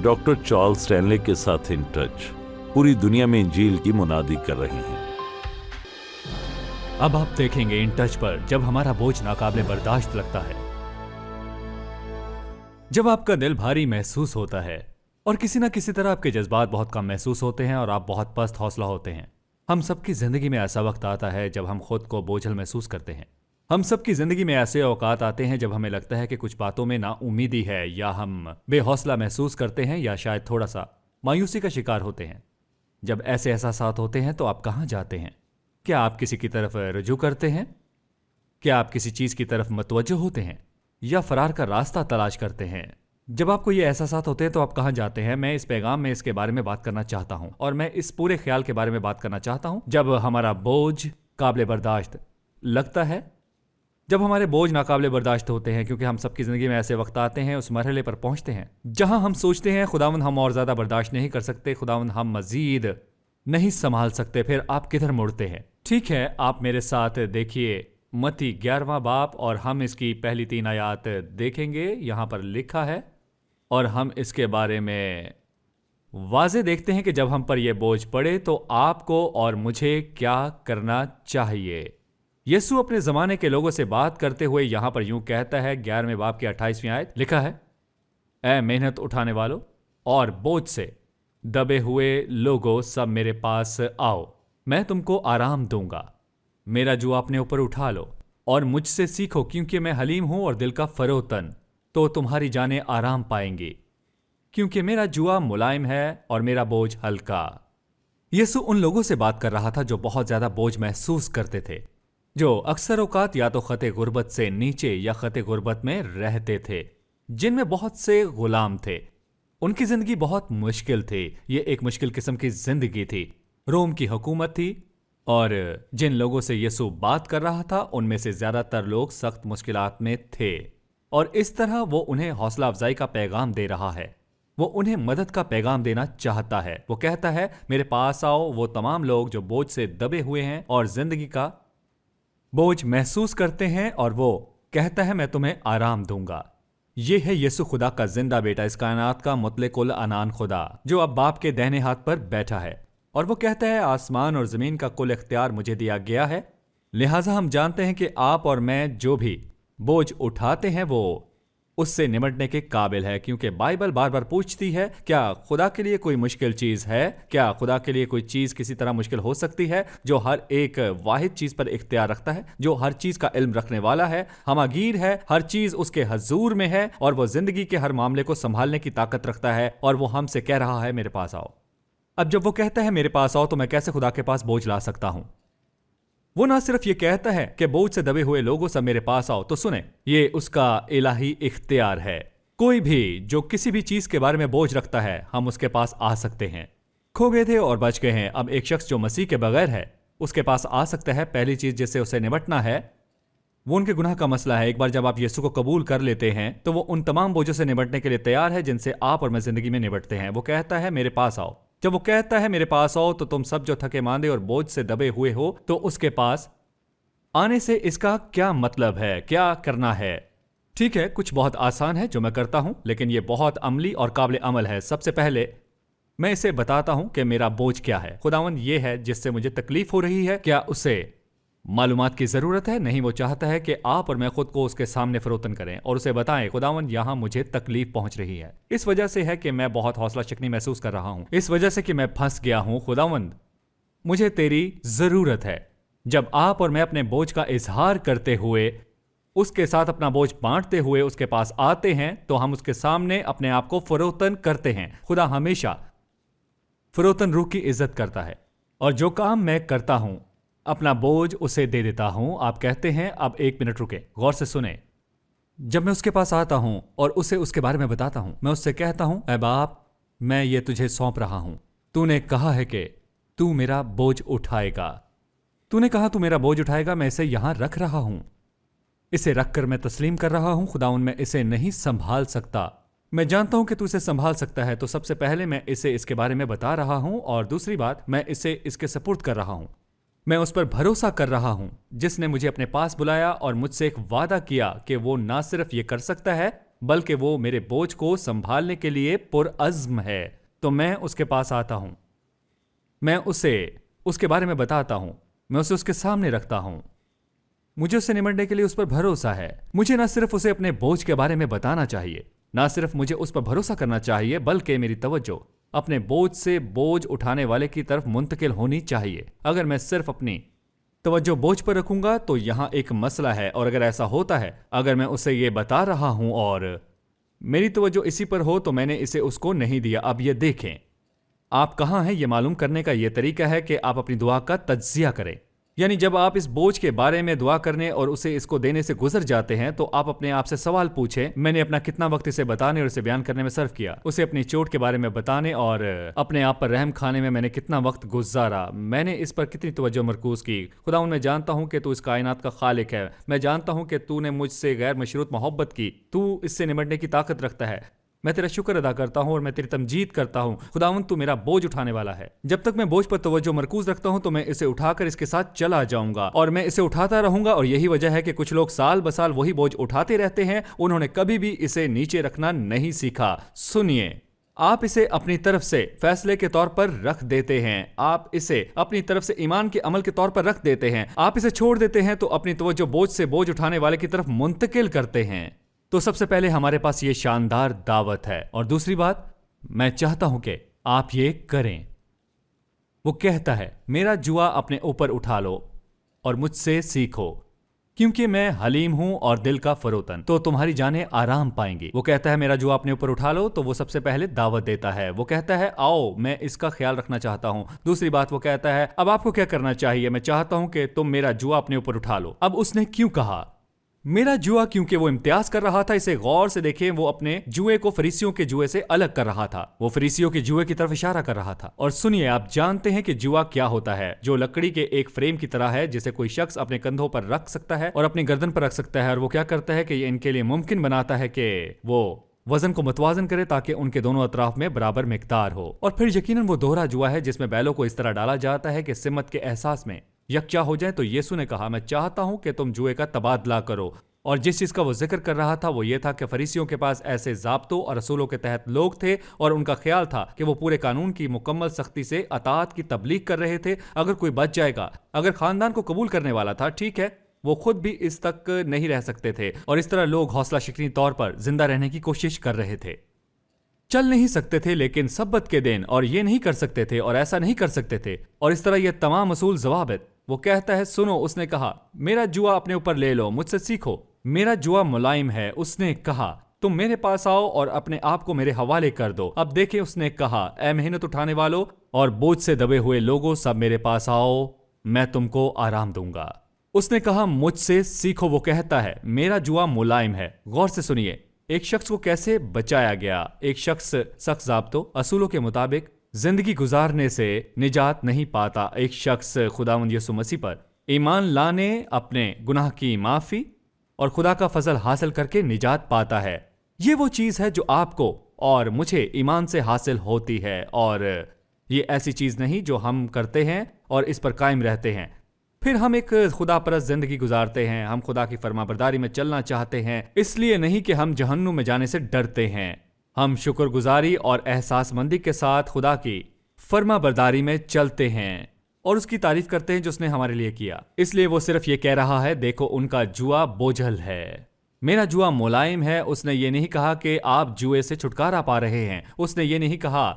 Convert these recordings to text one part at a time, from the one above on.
Doctor Charles Stanley के साथ in touch पूरी दुनिया में इंजील की मुनादी कर रहे हैं। अब आप देखेंगे इन टच पर जब हमारा बोझ नाकाबिले बर्दाश्त लगता है, जब आपका दिल भारी महसूस होता है और किसी ना किसी तरह आपके जज्बात बहुत कम महसूस होते हैं और आप बहुत पस्त हौसला होते हैं। हम सबकी जिंदगी में ऐसा वक्त आता है जब हम खुद को बोझल महसूस करते हैं। हम सबकी जिंदगी में ऐसे औकात आते हैं जब हमें लगता है कि कुछ बातों में नाउम्मीदी है, या हम बेहौसला महसूस करते हैं, या शायद थोड़ा सा मायूसी का शिकार होते हैं। जब ऐसे एहसासात होते हैं तो आप कहाँ जाते हैं? क्या आप किसी की तरफ रुजू करते हैं? क्या आप किसी चीज की तरफ मतवज्जो होते हैं, या फरार का रास्ता तलाश करते हैं? जब आपको ये एहसासात होते हैं तो आप कहाँ जाते हैं? मैं इस पैगाम में इसके बारे में बात करना चाहता हूं, और मैं इस पूरे ख्याल के बारे में बात करना चाहता हूं जब हमारा बोझ काबिले बर्दाश्त लगता है, जब हमारे बोझ नाकाबिले बर्दाश्त होते हैं। क्योंकि हम सबकी जिंदगी में ऐसे वक्त आते हैं, उस मरहले पर पहुंचते हैं जहां हम सोचते हैं खुदावंद हम और ज्यादा बर्दाश्त नहीं कर सकते, खुदावंद हम मजीद नहीं संभाल सकते। फिर आप किधर मुड़ते हैं? ठीक है, आप मेरे साथ देखिए मत्ती 11वां बाब, और हम इसकी पहली 3 आयात देखेंगे। यहां पर लिखा है, और हम इसके बारे में वाज़े देखते हैं कि जब हम पर यह बोझ पड़े तो आपको और मुझे क्या करना चाहिए। यीशु अपने जमाने के लोगों से बात करते हुए यहां पर यूं कहता है, 11वें बाब की 28वीं आयत लिखा है, ऐ मेहनत उठाने वालों और बोझ से दबे हुए लोगों, सब मेरे पास आओ, मैं तुमको आराम दूंगा। मेरा जुआ अपने ऊपर उठा लो और मुझसे सीखो, क्योंकि मैं हलीम हूं और दिल का फरोतन, तो तुम्हारी जानें आराम पाएंगी। क्योंकि मेरा जुआ मुलायम है और मेरा बोझ हल्का। यीशु उन लोगों से बात कर रहा था जो बहुत ज्यादा बोझ महसूस करते थे, जो अक्सर औकात या तो खते गुर्बत से नीचे या खते गुर्बत में रहते थे, जिनमें बहुत से गुलाम थे। उनकी जिंदगी बहुत मुश्किल थी। ये एक मुश्किल किस्म की जिंदगी थी। रोम की हुकूमत थी, और जिन लोगों से यीशु बात कर रहा था उनमें से ज्यादातर लोग सख्त मुश्किलात में थे, और इस तरह वो उन्हें हौसला अफजाई का पैगाम दे रहा है। वो उन्हें मदद का पैगाम देना चाहता है। वो कहता है, मेरे पास आओ वो तमाम लोग जो बोझ से दबे हुए हैं और जिंदगी का बोझ महसूस करते हैं, और वो कहता है मैं तुम्हें आराम दूंगा। ये है यीशु खुदा का जिंदा बेटा, इस कायनात का मुतलकुल अनान खुदा, जो अब बाप के दाहिने हाथ पर बैठा है। और वो कहता है, आसमान और जमीन का कुल इख्तियार मुझे दिया गया है, लिहाजा हम जानते हैं कि आप और मैं जो भी बोझ उठाते हैं वो उससे निमटने के काबिल है। क्योंकि बाइबल बार बार पूछती है, क्या खुदा के लिए कोई मुश्किल चीज है? क्या खुदा के लिए कोई चीज किसी तरह मुश्किल हो सकती है, जो हर एक वाहिद चीज पर इख्तियार रखता है, जो हर चीज का इल्म रखने वाला है, हमागीर है, हर चीज उसके हजूर में है, और वो जिंदगी के हर मामले को संभालने की ताकत रखता है, और वो हमसे कह रहा है मेरे पास आओ। अब जब वो कहता है मेरे पास आओ, तो मैं कैसे खुदा के पास बोझ ला सकता हूं? वो ना सिर्फ ये कहता है कि बोझ से दबे हुए लोगों सब मेरे पास आओ, तो सुने, ये उसका इलाही इख्तियार है। कोई भी जो किसी भी चीज के बारे में बोझ रखता है, हम उसके पास आ सकते हैं। खो गए थे और बच गए हैं। अब एक शख्स जो मसीह के बगैर है उसके पास आ सकता है। पहली चीज जिससे उसे निपटना है वो उनके गुनाह का मसला है। एक बार जब आप यीशु को कबूल कर लेते हैं तो वो उन तमाम बोझों से निपटने के लिए तैयार है जिनसे आप और मैं जिंदगी में निपटते हैं। वो कहता है मेरे पास आओ। जब वो कहता है मेरे पास आओ, तो तुम सब जो थके मांदे और बोझ से दबे हुए हो, तो उसके पास आने से इसका क्या मतलब है, क्या करना है? ठीक है, कुछ बहुत आसान है जो मैं करता हूं, लेकिन यह बहुत अमली और काबिल अमल है। सबसे पहले मैं इसे बताता हूं कि मेरा बोझ क्या है। खुदावंद ये है जिससे मुझे तकलीफ हो रही है। क्या उसे मालूमात की जरूरत है? नहीं, वो चाहता है कि आप और मैं खुद को उसके सामने फरोतन करें और उसे बताएं, खुदावंद यहां मुझे तकलीफ पहुंच रही है। इस वजह से है कि मैं बहुत हौसला शिकनी महसूस कर रहा हूं, इस वजह से कि मैं फंस गया हूं। खुदावंद मुझे तेरी जरूरत है। जब आप और मैं अपने बोझ का इजहार करते हुए, उसके साथ अपना बोझ बांटते हुए उसके पास आते हैं, तो हम उसके सामने अपने आप को फरोतन करते हैं। खुदा हमेशा फरोतन रूह की इज्जत करता है, और जो काम मैं करता हूं अपना बोझ उसे दे देता हूं। आप कहते हैं, अब 1 मिनट रुके, गौर से सुने। जब मैं उसके पास आता हूं और उसे उसके बारे में बताता हूं, मैं उससे कहता हूं, ऐ बाप, मैं ये तुझे सौंप रहा हूं। तूने कहा है कि तू मेरा बोझ उठाएगा। तूने कहा तू मेरा बोझ उठाएगा। मैं इसे यहां रख रहा हूं, इसे रखकर मैं तस्लीम कर रहा हूं। खुदाउन, मैं इसे नहीं संभाल सकता। मैं जानता हूं कि तू इसे संभाल सकता है, तो सबसे पहले मैं इसे इसके बारे में बता रहा हूं, और दूसरी बात, मैं इसे इसके सपुर्द कर रहा हूं। मैं उस पर भरोसा कर रहा हूं जिसने मुझे अपने पास बुलाया और मुझसे एक वादा किया कि वो ना सिर्फ ये कर सकता है, बल्कि वो मेरे बोझ को संभालने के लिए पुरअज़्म है। तो मैं उसके पास आता हूं, मैं उसे उसके बारे में बताता हूं, मैं उसे उसके सामने रखता हूं। मुझे उससे निमटने के लिए उस पर भरोसा है। मुझे ना सिर्फ उसे अपने बोझ के बारे में बताना चाहिए, ना सिर्फ मुझे उस पर भरोसा करना चाहिए, बल्कि मेरी तवज्जो अपने बोझ से बोझ उठाने वाले की तरफ मुंतकिल होनी चाहिए। अगर मैं सिर्फ अपनी तवज्जो बोझ पर रखूंगा तो यहां एक मसला है, और अगर ऐसा होता है, अगर मैं उसे ये बता रहा हूं और मेरी तवज्जो इसी पर हो तो मैंने इसे उसको नहीं दिया। अब ये देखें, आप कहां हैं, ये मालूम करने का यह तरीका है कि आप अपनी दुआ का तज्जिया करें। यानी जब आप इस बोझ के बारे में दुआ करने और उसे इसको देने से गुजर जाते हैं तो आप अपने आप से सवाल पूछें, मैंने अपना कितना वक्त इसे बताने और इसे बयान करने में सर्फ किया, उसे अपनी चोट के बारे में बताने और अपने आप पर रहम खाने में मैंने कितना वक्त गुजारा, मैंने इस पर कितनी तवज्जो मरकूज की। खुदा, मैं जानता हूं कि तू इस कायनात का खालिक है, मैं जानता हूं कि तूने मुझसे गैर मशरूत मोहब्बत की, तू इससे निमटने की ताकत रखता है। मैं तेरा शुक्र अदा करता हूं और मैं तेरी तमजीद करता हूं। खुदावंद, तू मेरा बोझ उठाने वाला है। जब तक मैं बोझ पर तवज्जो मरकूज रखता हूं तो मैं इसे उठाकर इसके साथ चला जाऊंगा और मैं इसे उठाता रहूंगा। और यही वजह है कि कुछ लोग साल बसाल वही बोझ उठाते रहते हैं, उन्होंने कभी भी इसे नीचे रखना नहीं सीखा। सुनिए, आप इसे अपनी तरफ से फैसले के तौर पर रख देते हैं, आप इसे अपनी तरफ से ईमान के अमल के तौर पर रख देते हैं, आप इसे छोड़ देते हैं तो अपनी तवज्जो बोझ से बोझ उठाने वाले की तरफ मुंतकिल करते हैं। तो सबसे पहले हमारे पास ये शानदार दावत है, और दूसरी बात, मैं चाहता हूं कि आप ये करें। वो कहता है, मेरा जुआ अपने ऊपर उठा लो और मुझसे सीखो, क्योंकि मैं हलीम हूं और दिल का फरोतन, तो तुम्हारी जानें आराम पाएंगी। वो कहता है, मेरा जुआ अपने ऊपर उठा लो, तो वो सबसे पहले दावत देता है। वो कहता है, आओ, मैं इसका ख्याल रखना चाहता हूं। दूसरी बात, वो कहता है, अब आपको क्या करना चाहिए, मैं चाहता हूं कि तुम मेरा जुआ अपने ऊपर उठा लो। अब उसने क्यों कहा मेरा जुआ? क्योंकि वो इम्तियाज कर रहा था। इसे गौर से देखें, वो अपने जुए को फरीसियों के जुए से अलग कर रहा था, वो फरीसियों के जुए की तरफ इशारा कर रहा था। और सुनिए, आप जानते हैं कि जुआ क्या होता है, जो लकड़ी के एक फ्रेम की तरह है जिसे कोई शख्स अपने कंधों पर रख सकता है और अपनी गर्दन पर रख सकता है। और वो क्या करता है कि ये इनके लिए मुमकिन बनाता है कि वो वजन को मुतवाजन करे ताकि उनके दोनों अतराफ में बराबर मिकदार हो। और फिर यकीनन वो दोहरा जुआ है जिसमें बैलों को इस तरह डाला जाता है कि सिमत के एहसास में यकजा हो जाए। तो यीशु ने कहा, मैं चाहता हूं कि तुम जुए का तबादला करो। और जिस चीज का वो जिक्र कर रहा था वो ये था कि फरीसियों के पास ऐसे ज़ाब्तों और रसूलों के तहत लोग थे और उनका ख्याल था कि वो पूरे कानून की मुकम्मल सख्ती से अताअत की तबलीग कर रहे थे। अगर कोई बच जाएगा, अगर खानदान को कबूल करने वाला था, ठीक है, वो खुद भी इस तक नहीं रह सकते थे। और इस तरह लोग हौसला शिकनी तौर पर जिंदा रहने की कोशिश कर रहे थे। चल नहीं सकते थे लेकिन सब्बत के दिन, और ये नहीं कर सकते थे और ऐसा नहीं कर सकते थे, और इस तरह ये तमाम असूल ज़वाबित। वो कहता है, सुनो, उसने कहा, मेरा जुआ अपने ऊपर ले लो, मुझसे सीखो, मेरा जुआ मुलायम है। उसने कहा, तुम मेरे पास आओ और अपने आप को मेरे हवाले कर दो। अब देखें, उसने कहा, ए मेहनत उठाने वालों और बोझ से दबे हुए लोगों, सब मेरे पास आओ, मैं तुमको आराम दूंगा। उसने कहा, मुझसे सीखो। वो कहता है, मेरा जुआ मुलायम है। गौर से सुनिए, एक शख्स को कैसे बचाया गया। एक शख्स सख्त ज़ाब्तों असूलों के मुताबिक जिंदगी गुजारने से निजात नहीं पाता। एक शख्स खुदावंद यीशु मसीह पर ईमान लाने, अपने गुनाह की माफ़ी और खुदा का फजल हासिल करके निजात पाता है। ये वो चीज़ है जो आपको और मुझे ईमान से हासिल होती है, और ये ऐसी चीज़ नहीं जो हम करते हैं और इस पर कायम रहते हैं। फिर हम एक खुदा परस्त जिंदगी गुजारते हैं, हम खुदा की फरमाबरदारी में चलना चाहते हैं, इसलिए नहीं कि हम जहन्नुम में जाने से डरते हैं। हम शुक्रगुजारी और एहसासमंदी के साथ खुदा की फरमाबरदारी में चलते हैं और उसकी तारीफ करते हैं जो उसने हमारे लिए किया। इसलिए वो सिर्फ ये कह रहा है, देखो, उनका जुआ बोझल है, मेरा जुआ मुलायम है। उसने ये नहीं कहा कि आप जुए से छुटकारा पा रहे हैं, उसने ये नहीं कहा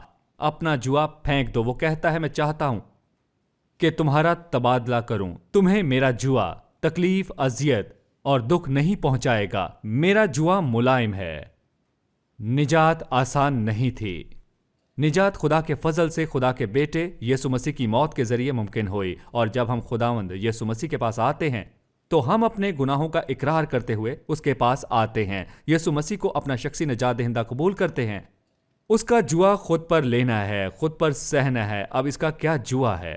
अपना जुआ फेंक दो। वो कहता है, मैं चाहता हूं कि तुम्हारा तबादला करूं, तुम्हें मेरा जुआ तकलीफ, अजियत और दुख नहीं पहुंचाएगा। मेरा जुआ मुलायम है। निजात आसान नहीं थी। निजात खुदा के फजल से खुदा के बेटे यीशु मसीह की मौत के जरिए मुमकिन हुई। और जब हम खुदावंद यीशु मसीह के पास आते हैं तो हम अपने गुनाहों का इकरार करते हुए उसके पास आते हैं, यीशु मसीह को अपना शख्सी निजात दहिंदा कबूल करते हैं। उसका जुआ खुद पर लेना है, खुद पर सहना है। अब इसका क्या जुआ है?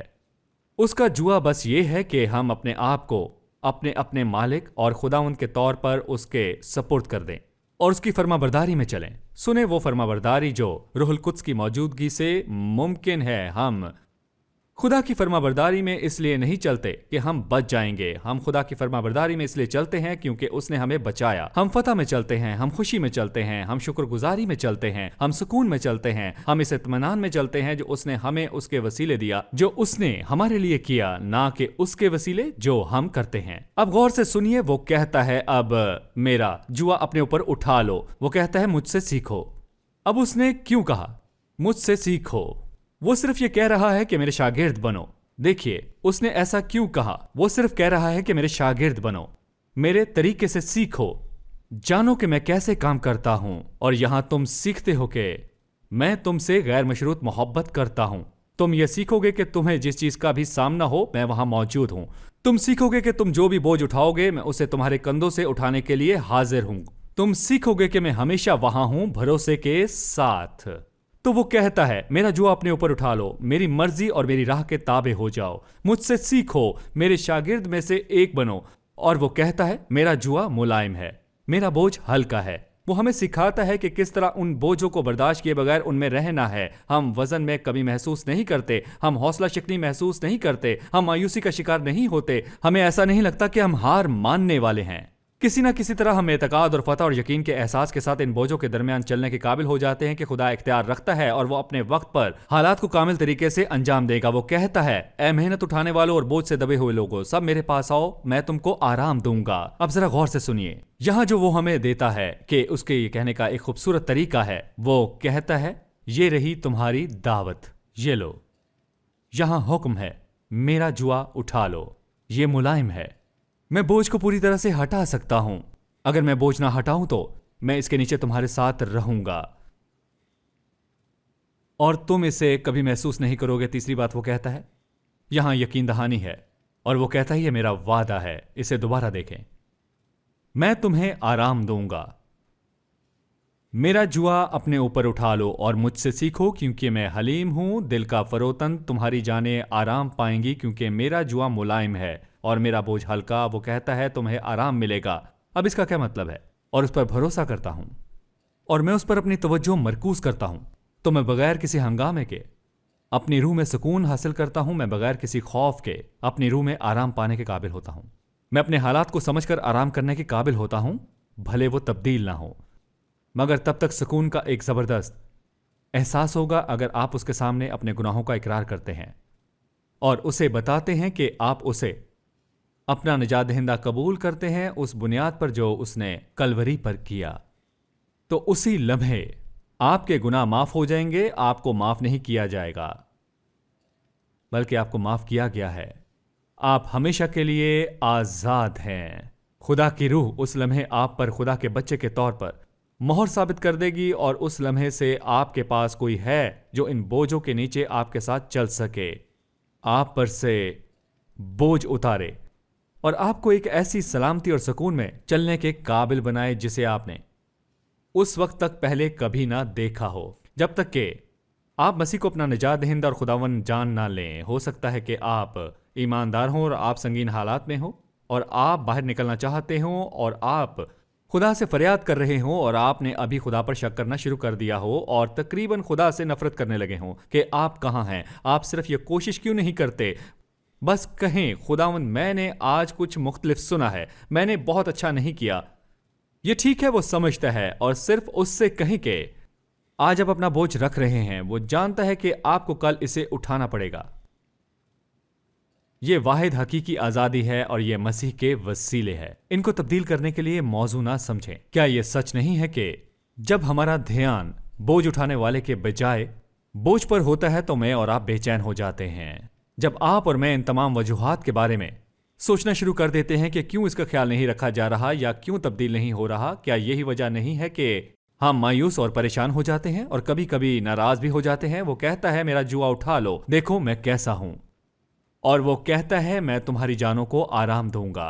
उसका जुआ बस ये है कि हम अपने आप को अपने अपने मालिक और खुदावंद के तौर पर उसके सपुर्द कर दें और उसकी फरमाबरदारी में चलें। सुने, वो फरमाबरदारी जो रूहुल कुद्स की मौजूदगी से मुमकिन है। हम खुदा की फर्माबरदारी में इसलिए नहीं चलते कि हम बच जाएंगे। हम खुदा की फर्माबरदारी में इसलिए चलते हैं क्योंकि उसने हमें बचाया। हम फतह में चलते हैं, हम खुशी में चलते हैं, हम शुक्रगुजारी में चलते हैं, हम सुकून में चलते हैं, हम इस इत्मीनान में चलते हैं जो उसने हमें उसके वसीले दिया, जो उसने हमारे लिए किया, ना कि उसके वसीले जो हम करते हैं। अब गौर से सुनिए, वो कहता है अब मेरा जुआ अपने ऊपर उठा लो। वो कहता है मुझसे सीखो। अब उसने क्यों कहा मुझसे सीखो? वो सिर्फ ये कह रहा है कि मेरे शागिर्द बनो। देखिए, उसने ऐसा क्यों कहा? वो सिर्फ कह रहा है कि मेरे शागिर्द बनो, मेरे तरीके से सीखो, जानो कि मैं कैसे काम करता हूं। और यहां तुम सीखते हो कि मैं तुमसे गैर मशरूत मोहब्बत करता हूं। तुम ये सीखोगे कि तुम्हें जिस चीज का भी सामना हो, मैं वहां मौजूद हूं। तुम सीखोगे कि तुम जो भी बोझ उठाओगे, मैं उसे तुम्हारे कंधों से उठाने के लिए हाजिर हूं। तुम सीखोगे कि मैं हमेशा वहां हूं, भरोसे के साथ। तो वो कहता है मेरा जुआ अपने ऊपर उठा लो, मेरी मर्जी और मेरी राह के ताबे हो जाओ, मुझसे सीखो, मेरे शागिर्द में से एक बनो। और वो कहता है मेरा जुआ मुलायम है, मेरा बोझ हल्का है। वो हमें सिखाता है कि किस तरह उन बोझों को बर्दाश्त किए बगैर उनमें रहना है। हम वजन में कमी महसूस नहीं करते, हम हौसला शिकनी महसूस नहीं करते, हम मायूसी का शिकार नहीं होते, हमें ऐसा नहीं लगता कि हम हार मानने वाले हैं। किसी ना किसी तरह हम एतकाद और फतह और यकीन के एहसास के साथ इन बोझों के दरमियान चलने के काबिल हो जाते हैं कि खुदा इख्तियार रखता है और वो अपने वक्त पर हालात को कामिल तरीके से अंजाम देगा। वो कहता है ए मेहनत उठाने वालों और बोझ से दबे हुए लोगों, सब मेरे पास आओ, मैं तुमको आराम दूंगा। अब जरा गौर से सुनिए, यहां जो वो हमें देता है कि उसके ये कहने का एक खूबसूरत तरीका है। वो कहता है ये रही तुम्हारी दावत, ये लो, यहां हुक्म है, मेरा जुआ उठा लो, ये मुलायम है। मैं बोझ को पूरी तरह से हटा सकता हूं। अगर मैं बोझ ना हटाऊं तो मैं इसके नीचे तुम्हारे साथ रहूंगा और तुम इसे कभी महसूस नहीं करोगे। तीसरी बात वो कहता है यहां यकीन दहानी है, और वो कहता है ये मेरा वादा है। इसे दोबारा देखें, मैं तुम्हें आराम दूंगा, मेरा जुआ अपने ऊपर उठा लो और मुझसे सीखो क्योंकि मैं हलीम हूं। दिल का फरोतन तुम्हारी जाने आराम पाएंगी क्योंकि मेरा जुआ मुलायम है और मेरा बोझ हल्का। वो कहता है तुम्हें आराम मिलेगा। अब इसका क्या मतलब है? और उस पर भरोसा करता हूं और मैं उस पर अपनी तवज्जो मरकूज करता हूं, तो मैं बगैर किसी हंगामे के अपनी रूह में सुकून हासिल करता हूं। मैं बगैर किसी खौफ के अपनी रूह में आराम पाने के काबिल होता हूं। मैं अपने हालात को समझकर आराम करने के काबिल होता हूं, भले वो तब्दील ना हो, मगर तब तक सुकून का एक जबरदस्त एहसास होगा अगर आप उसके सामने अपने गुनाहों का इकरार करते हैं और उसे बताते हैं कि आप उसे अपना निजात दहिंदा कबूल करते हैं उस बुनियाद पर जो उसने कलवरी पर किया। तो उसी लम्हे आपके गुनाह माफ हो जाएंगे। आपको माफ नहीं किया जाएगा, बल्कि आपको माफ किया गया है। आप हमेशा के लिए आजाद हैं। खुदा की रूह उस लम्हे आप पर खुदा के बच्चे के तौर पर मोहर साबित कर देगी और उस लम्हे से आपके पास कोई है जो इन बोझों के नीचे आपके साथ चल सके, आप पर से बोझ उतारे और आपको एक ऐसी सलामती और सुकून में चलने के काबिल बनाए जिसे आपने उस वक्त तक पहले कभी ना देखा हो। जब तक कि आप मसीह को अपना निजात दहिंदा और खुदावन जान ना लें, हो सकता है कि आप ईमानदार हों और आप संगीन हालात में हो और आप बाहर निकलना चाहते हों और आप खुदा से फरियाद कर रहे हों और आपने अभी खुदा पर शक करना शुरू कर दिया हो और तकरीबन खुदा से नफरत करने लगे हों कि आप कहाँ हैं। आप सिर्फ ये कोशिश क्यों नहीं करते, बस कहें खुदावन मैंने आज कुछ मुख्तलिफ सुना है, मैंने बहुत अच्छा नहीं किया। ये ठीक है, वो समझता है और सिर्फ उससे कहें कि आज आप अपना बोझ रख रहे हैं। वो जानता है कि आपको कल इसे उठाना पड़ेगा। ये वाहिद हकीकी आज़ादी है और ये मसीह के वसीले है। इनको तब्दील करने के लिए मौजू ना समझें। क्या ये सच नहीं है कि जब हमारा ध्यान बोझ उठाने वाले के बजाय बोझ पर होता है तो मैं और आप बेचैन हो जाते हैं। जब आप और मैं इन तमाम वजूहात के बारे में सोचना शुरू कर देते हैं कि क्यों इसका ख्याल नहीं रखा जा रहा या क्यों तब्दील नहीं हो रहा, क्या यही वजह नहीं है कि हम मायूस और परेशान हो जाते हैं और कभी कभी नाराज भी हो जाते हैं। वो कहता है मेरा जुआ उठा लो, देखो मैं कैसा हूं, और वो कहता है मैं तुम्हारी जानों को आराम दूंगा।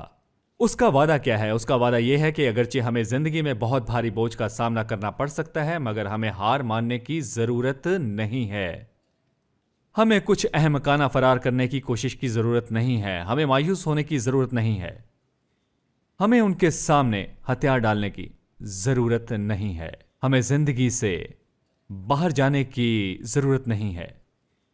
उसका वादा क्या है? उसका वादा यह है कि अगरचे हमें जिंदगी में बहुत भारी बोझ का सामना करना पड़ सकता है, मगर हमें हार मानने की जरूरत नहीं है। हमें कुछ अहमकाना फरार करने की कोशिश की जरूरत नहीं है। हमें मायूस होने की जरूरत नहीं है। हमें उनके सामने हथियार डालने की जरूरत नहीं है। हमें जिंदगी से बाहर जाने की जरूरत नहीं है।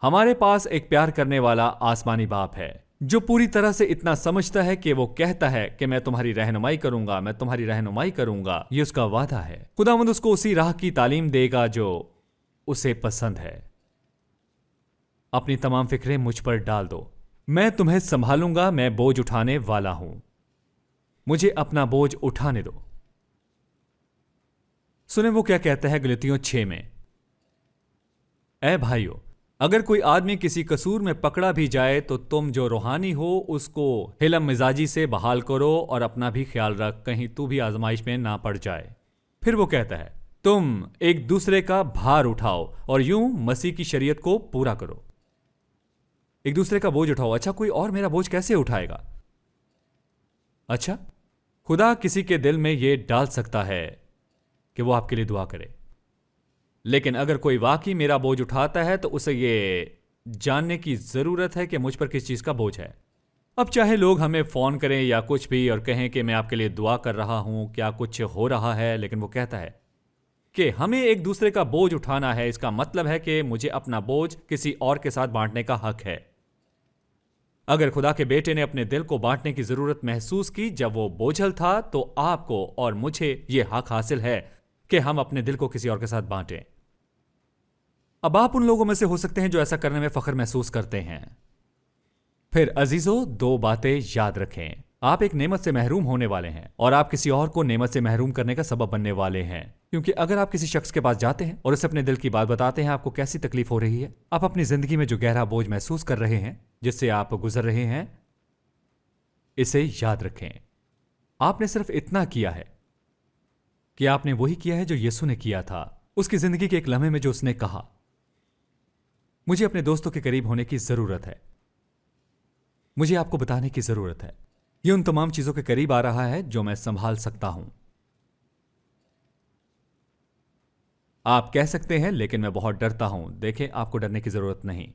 हमारे पास एक प्यार करने वाला आसमानी बाप है जो पूरी तरह से इतना समझता है कि वो कहता है कि मैं तुम्हारी रहनुमाई करूंगा, मैं तुम्हारी रहनुमाई करूंगा। ये उसका वादा है। खुदावंद उसको उसी राह की तालीम देगा जो उसे पसंद है। अपनी तमाम फिक्रें मुझ पर डाल दो, मैं तुम्हें संभालूंगा, मैं बोझ उठाने वाला हूं, मुझे अपना बोझ उठाने दो। सुने वो क्या कहता है गलतियों 6 में, ऐ भाइयों, अगर कोई आदमी किसी कसूर में पकड़ा भी जाए तो तुम जो रूहानी हो उसको हिलम मिजाजी से बहाल करो और अपना भी ख्याल रख, कहीं तू भी आजमाइश में ना पड़ जाए। फिर वो कहता है तुम एक दूसरे का भार उठाओ और यूं मसीह की शरीयत को पूरा करो। एक दूसरे का बोझ उठाओ। अच्छा, कोई और मेरा बोझ कैसे उठाएगा? अच्छा, खुदा किसी के दिल में यह डाल सकता है कि वो आपके लिए दुआ करे, लेकिन अगर कोई वाकई मेरा बोझ उठाता है तो उसे ये जानने की जरूरत है कि मुझ पर किस चीज का बोझ है। अब चाहे लोग हमें फोन करें या कुछ भी और कहें कि मैं आपके लिए दुआ कर रहा हूं, क्या कुछ हो रहा है, लेकिन वो कहता है कि हमें एक दूसरे का बोझ उठाना है। इसका मतलब है कि मुझे अपना बोझ किसी और के साथ बांटने का हक है। अगर खुदा के बेटे ने अपने दिल को बांटने की जरूरत महसूस की जब वो बोझल था, तो आपको और मुझे यह हक हासिल है कि हम अपने दिल को किसी और के साथ बांटें। अब आप उन लोगों में से हो सकते हैं जो ऐसा करने में फख्र महसूस करते हैं। फिर अजीजों, 2 बातें याद रखें। आप एक नेमत से महरूम होने वाले हैं और आप किसी और को नेमत से महरूम करने का सबब बनने वाले हैं। क्योंकि अगर आप किसी शख्स के पास जाते हैं और उसे अपने दिल की बात बताते हैं, आपको कैसी तकलीफ हो रही है, आप अपनी जिंदगी में जो गहरा बोझ महसूस कर रहे हैं, जिससे आप गुजर रहे हैं, इसे याद रखें। आपने सिर्फ इतना किया है कि आपने वही किया है जो यीशु ने किया था। उसकी जिंदगी के एक लम्हे में जो उसने कहा, मुझे अपने दोस्तों के करीब होने की जरूरत है, मुझे आपको बताने की जरूरत है। यह उन तमाम चीजों के करीब आ रहा है जो मैं संभाल सकता हूं। आप कह सकते हैं लेकिन मैं बहुत डरता हूं। देखें, आपको डरने की जरूरत नहीं।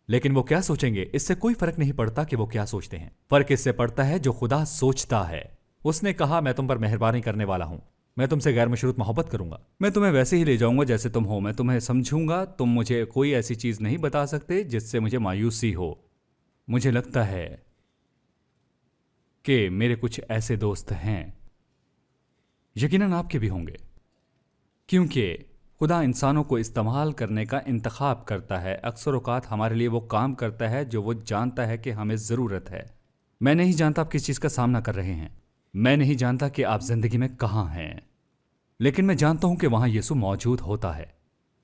लेकिन वो क्या सोचेंगे, इससे कोई फर्क नहीं पड़ता कि वो क्या सोचते हैं। फर्क इससे पड़ता है जो खुदा सोचता है। उसने कहा, मैं तुम पर मेहरबानी करने वाला हूं, मैं तुमसे गैर मशरूत मोहब्बत करूंगा, मैं तुम्हें वैसे ही ले जाऊंगा जैसे तुम हो, मैं तुम्हें समझूंगा, तुम मुझे कोई ऐसी चीज नहीं बता सकते जिससे मुझे मायूसी हो। मुझे लगता है कि मेरे कुछ ऐसे दोस्त हैं, यकीनन आपके भी होंगे, क्योंकि खुदा इंसानों को इस्तेमाल करने का इंतखाब करता है। अक्सर औकात हमारे लिए वो काम करता है जो वो जानता है कि हमें ज़रूरत है। मैं नहीं जानता आप किस चीज़ का सामना कर रहे हैं, मैं नहीं जानता कि आप ज़िंदगी में कहाँ हैं, लेकिन मैं जानता हूं कि वहां यीशु मौजूद होता है।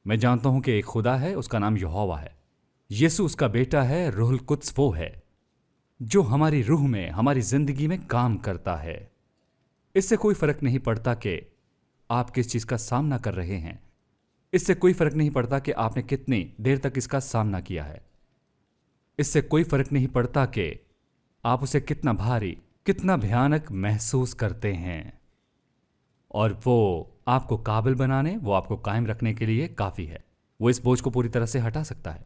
मैं जानता हूं कि एक खुदा है, उसका नाम यहोवा है। यीशु उसका बेटा है, रूहुल कुद्स वो है जो हमारी रूह में, हमारी जिंदगी में काम करता है। इससे कोई फर्क नहीं पड़ता कि आप किस चीज का सामना कर रहे हैं, इससे कोई फर्क नहीं पड़ता कि आपने कितनी देर तक इसका सामना किया है, इससे कोई फर्क नहीं पड़ता कि आप उसे कितना भारी, कितना भयानक महसूस करते हैं। और वो आपको काबिल बनाने, वो आपको कायम रखने के लिए काफी है। वो इस बोझ को पूरी तरह से हटा सकता है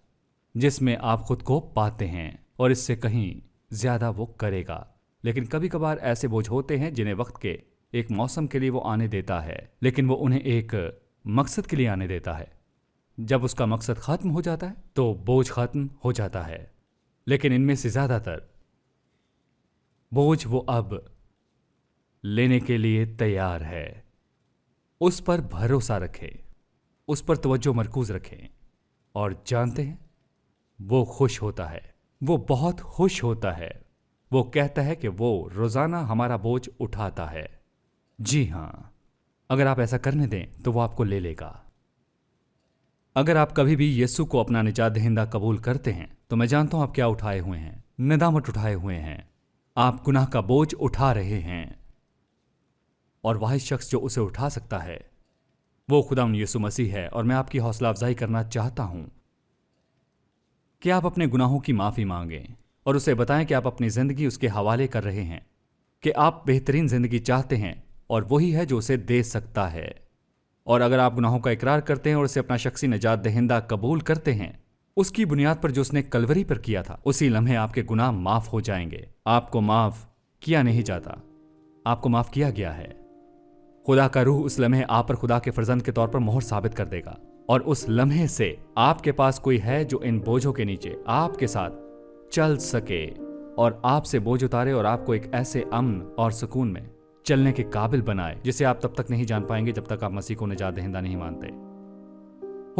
जिसमें आप खुद को पाते हैं, और इससे कहीं ज्यादा वो करेगा। लेकिन कभी कभार ऐसे बोझ होते हैं जिन्हें वक्त के एक मौसम के लिए वो आने देता है, लेकिन वो उन्हें एक मकसद के लिए आने देता है। जब उसका मकसद खत्म हो जाता है तो बोझ खत्म हो जाता है। लेकिन इनमें से ज्यादातर बोझ वो अब लेने के लिए तैयार है। उस पर भरोसा रखें, उस पर तवज्जो मरकूज रखें, और जानते हैं वो खुश होता है, वो बहुत खुश होता है। वो कहता है कि वो रोजाना हमारा बोझ उठाता है। जी हां, अगर आप ऐसा करने दें तो वो आपको ले लेगा। अगर आप कभी भी यीशु को अपना निजात दहिंदा कबूल करते हैं तो मैं जानता हूं आप क्या उठाए हुए हैं, नदामत उठाए हुए हैं, आप गुनाह का बोझ उठा रहे हैं, और वही शख्स जो उसे उठा सकता है वो खुदावंद यीशु मसीह है। और मैं आपकी हौसला अफजाई करना चाहता हूं कि आप अपने गुनाहों की माफी मांगें और उसे बताएं कि आप अपनी जिंदगी उसके हवाले कर रहे हैं, कि आप बेहतरीन जिंदगी चाहते हैं और वही है जो उसे दे सकता है। और अगर आप गुनाहों का इकरार करते हैं और उसे अपना शख्सी निजात दहिंदा कबूल करते हैं, उसकी बुनियाद पर जो उसने कलवरी पर किया था, उसी लम्हे आपके गुनाह माफ हो जाएंगे। आपको माफ किया नहीं जाता, आपको माफ किया गया है। खुदा का रूह उस लम्हे आप पर खुदा के फर्जंद के तौर पर मोहर साबित कर देगा और उस लम्हे से आपके पास कोई है जो इन बोझों के नीचे आपके साथ चल सके और आपसे बोझ उतारे और आपको एक ऐसे अमन और सुकून में चलने के काबिल बनाए जिसे आप तब तक नहीं जान पाएंगे जब तक आप मसीह को निजात दहिंदा नहीं मानते।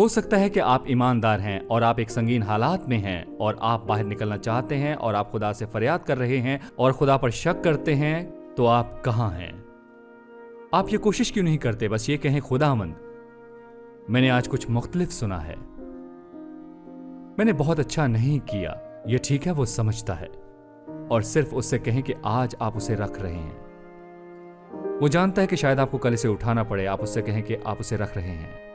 हो सकता है कि आप ईमानदार हैं और आप एक संगीन हालात में हैं और आप बाहर निकलना चाहते हैं और आप खुदा से फरियाद कर रहे हैं और खुदा पर शक करते हैं, तो आप कहां हैं? आप ये कोशिश क्यों नहीं करते बस ये कहें, खुदावंद मैंने आज कुछ मुख्तलिफ सुना है, मैंने बहुत अच्छा नहीं किया, ये ठीक है, वो समझता है, और सिर्फ उससे कहें कि आज आप उसे रख रहे हैं। वो जानता है कि शायद आपको कल इसे उठाना पड़े, आप उससे कहें कि आप उसे रख रहे हैं।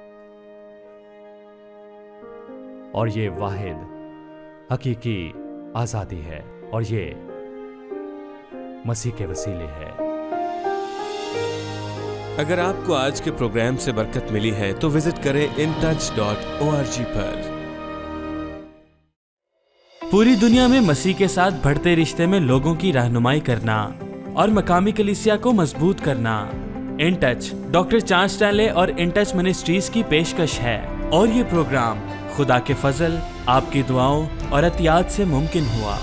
और ये वाहिद हकीकी आजादी है और ये मसीह के वसीले है। अगर आपको आज के प्रोग्राम से बरकत मिली है तो विजिट करें intouch.org पर। पूरी दुनिया में मसीह के साथ बढ़ते रिश्ते में लोगों की रहनुमाई करना और मकामी कलीसिया को मजबूत करना in touch doctor Charles Stanley और इन टच मिनिस्ट्रीज की पेशकश है। और ये प्रोग्राम खुदा के फजल, आपकी दुआओं और अतियात से मुमकिन हुआ।